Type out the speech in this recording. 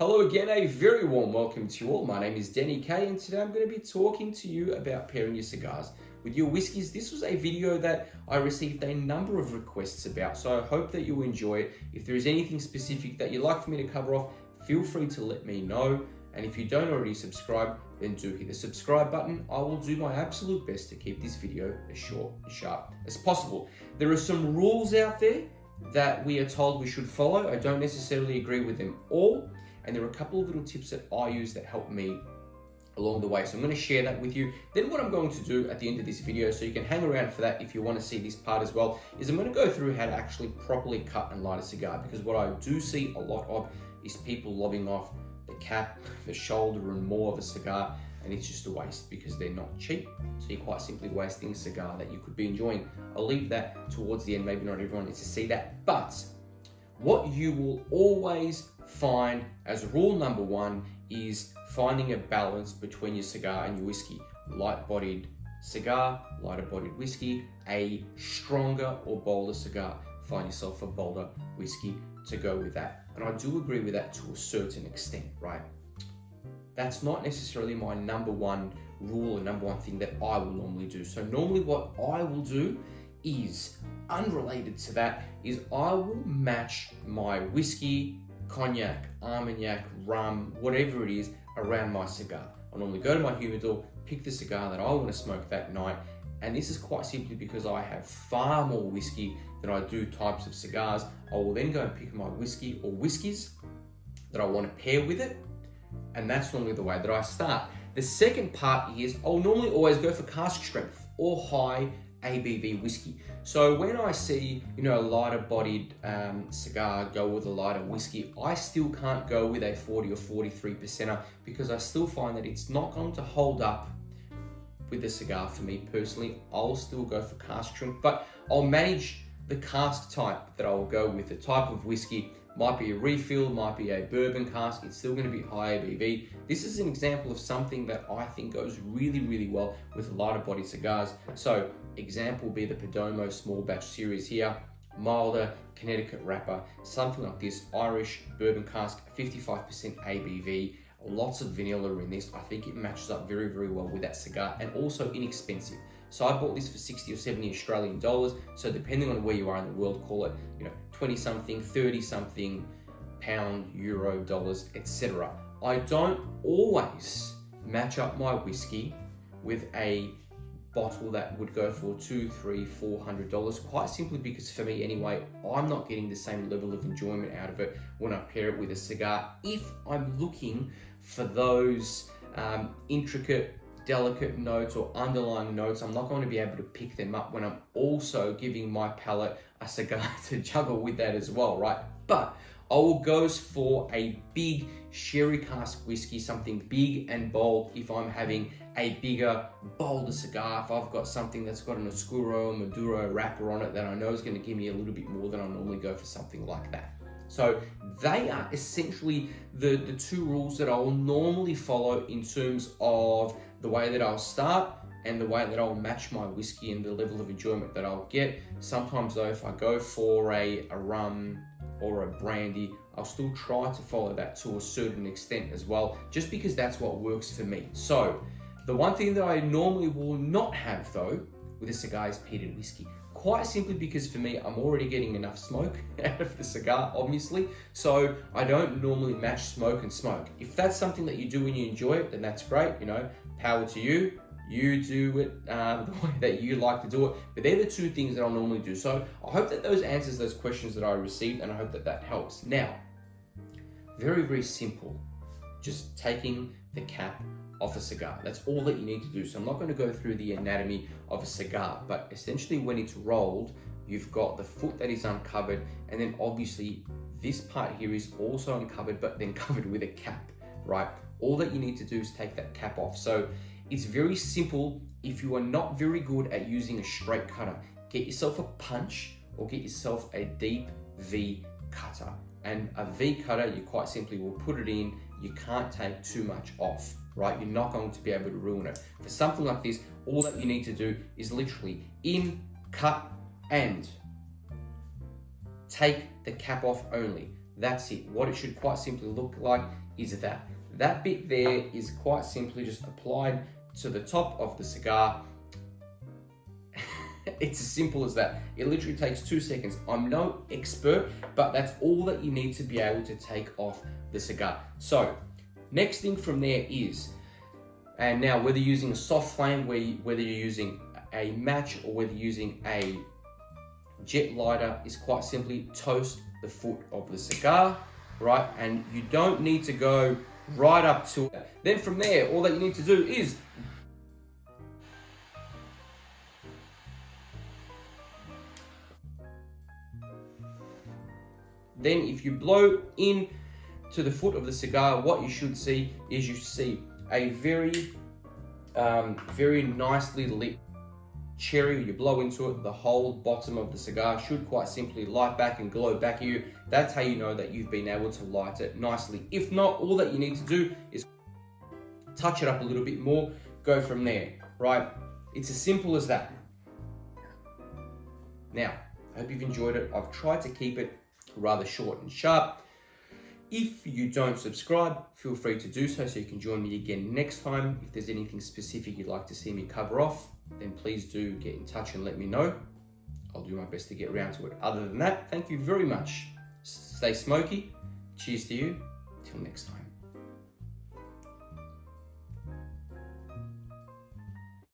Hello again, a very warm welcome to you all. My name is Deni Kay and today I'm going to be talking to you about pairing your cigars with your whiskies. This was a video that I received a number of requests about, so I hope that you enjoy it. If there is anything specific that you'd like for me to cover off, feel free to let me know. And if you don't already subscribe, then do hit the subscribe button. I will do my absolute best to keep this video as short and sharp as possible. There are some rules out there that we are told we should follow. I don't necessarily agree with them all. And there are a couple of little tips that I use that help me along the way. So I'm going to share that with you. Then what I'm going to do at the end of this video, so you can hang around for that if you want to see this part as well, is I'm going to go through how to actually properly cut and light a cigar. Because what I do see a lot of is people lobbing off the cap, the shoulder and more of a cigar, and it's just a waste because they're not cheap. So you're quite simply wasting a cigar that you could be enjoying. I'll leave that towards the end. Maybe not everyone needs to see that, but what you will always find as rule number one is finding a balance between your cigar and your whiskey. Light-bodied cigar, lighter-bodied whiskey, a stronger or bolder cigar. Find yourself a bolder whiskey to go with that. And I do agree with that to a certain extent, right? That's not necessarily my number one rule or number one thing that I will normally do. So normally what I will do is, unrelated to that, is I will match my whiskey, cognac, armagnac, rum, whatever it is around my cigar. I normally go to my humidor, pick the cigar that I want to smoke that night, and this is quite simply because I have far more whiskey than I do types of cigars. I will then go and pick my whiskey or whiskies that I want to pair with it, and that's normally the way that I start. The second part is I'll normally always go for cask strength or high ABV whiskey. So when I see, a lighter bodied cigar go with a lighter whiskey, I still can't go with a 40 or 43%er because I still find that it's not going to hold up with the cigar for me personally. I'll still go for cask strength, but I'll manage the cask type that I will go with. The type of whiskey might be a refill, might be a bourbon cask. It's still going to be high ABV. This is an example of something that I think goes really, really well with lighter bodied cigars. So example would be the Perdomo small batch series here, milder Connecticut wrapper, something like this, Irish bourbon cask, 55% ABV, lots of vanilla in this. I think it matches up very, very well with that cigar and also inexpensive. So I bought this for 60 or 70 Australian dollars. So depending on where you are in the world, call it 20 something, 30 something pound, euro, dollars, etc. I don't always match up my whiskey with a bottle that would go for $200, $300, $400, quite simply because for me anyway, I'm not getting the same level of enjoyment out of it when I pair it with a cigar. If I'm looking for those intricate, delicate notes or underlying notes, I'm not going to be able to pick them up when I'm also giving my palate a cigar to juggle with that as well, right? But I will go for a big sherry cask whiskey, something big and bold if I'm having a bigger, bolder cigar. If I've got something that's got an Oscuro or Maduro wrapper on it that I know is going to give me a little bit more, than I normally go for something like that. So they are essentially the two rules that I will normally follow in terms of the way that I'll start and the way that I'll match my whiskey and the level of enjoyment that I'll get. Sometimes though, if I go for a rum or a brandy, I'll still try to follow that to a certain extent as well, just because that's what works for me. So the one thing that I normally will not have though with a cigar is peated whiskey. Quite simply because for me, I'm already getting enough smoke out of the cigar, obviously. So I don't normally match smoke and smoke. If that's something that you do and you enjoy it, then that's great, power to you. You do it the way that you like to do it. But they're the two things that I'll normally do. So I hope that those answers those questions that I received, and I hope that that helps. Now, very, very simple. Just taking the cap off a cigar. That's all that you need to do. So I'm not going to go through the anatomy of a cigar, but essentially when it's rolled, you've got the foot that is uncovered, and then obviously this part here is also uncovered, but then covered with a cap, right? All that you need to do is take that cap off. So it's very simple. If you are not very good at using a straight cutter, get yourself a punch or get yourself a deep V cutter. And a V cutter, you quite simply will put it in. You can't take too much off, right? You're not going to be able to ruin it. For something like this, all that you need to do is literally in, cut, and take the cap off only. That's it. What it should quite simply look like is that. That bit there is quite simply just applied to the top of the cigar. It's as simple as that. It literally takes 2 seconds. I'm no expert, but that's all that you need to be able to take off the cigar. So, next thing from there is, and now whether you're using a soft flame, whether you're using a match or whether you're using a jet lighter, is quite simply toast the foot of the cigar, right? And you don't need to go right up to it. Then from there, all that you need to do is then if you blow in to the foot of the cigar, what you should see is you see a very nicely lit cherry. You blow into it, the whole bottom of the cigar should quite simply light back and glow back at you. That's how you know that you've been able to light it nicely. If not, all that you need to do is touch it up a little bit more, go from there, right? It's as simple as that. Now, I hope you've enjoyed it. I've tried to keep it rather short and sharp. If you don't subscribe, feel free to do so you can join me again next time. If there's anything specific you'd like to see me cover off, then please do get in touch and let me know. I'll do my best to get around to it. Other than that, thank you very much. Stay smoky. Cheers to you. Till next time.